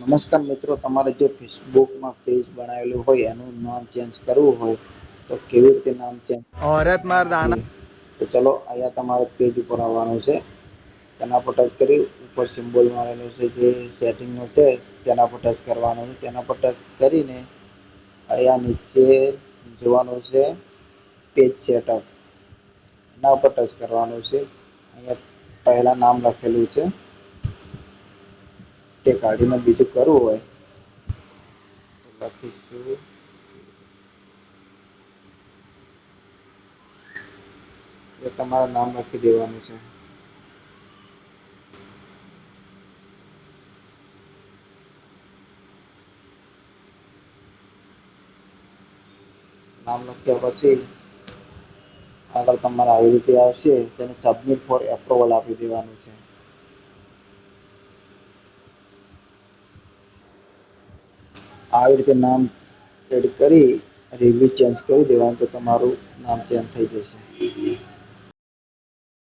નમસ્કાર મિત્રો, તમારે જો ફેસબુકમાં પેજ બનાવેલું હોય એનું નામ ચેન્જ કરવું હોય તો કેવી રીતે નામ ચેન્જ औरत मर्दाना કરીએ? તો ચલો અહીંયા તમારે પેજ ઉપર આવવાનું છે. તેના પર ટચ કરી ઉપર સિમ્બોલ મારેલું છે જે સેટિંગ નું છે તેના પર ટચ કરવાનું. તેના પર ટચ કરીને અહીંયા નીચે જોવાનું છે પેજ સેટઅપ. એના ઉપર ટચ કરવાનું છે. અહીંયા પહેલા નામ લખેલું છે. તે કાઢીને બીજું કરવું હોય તો લખીશું એ તમારે નામ લખી દેવાનું છે. નામ લખ્યા પછી આગળ તમારે આવી રીતે આવશે તેને સબમિટ ફોર એપ્રુવલ આપી દેવાનું છે. આવી રીતે નામ એડ કરી રિવ્યુ ચેન્જ કરી દેવાનું તો તમારું નામ ચેન્જ થઈ જશે.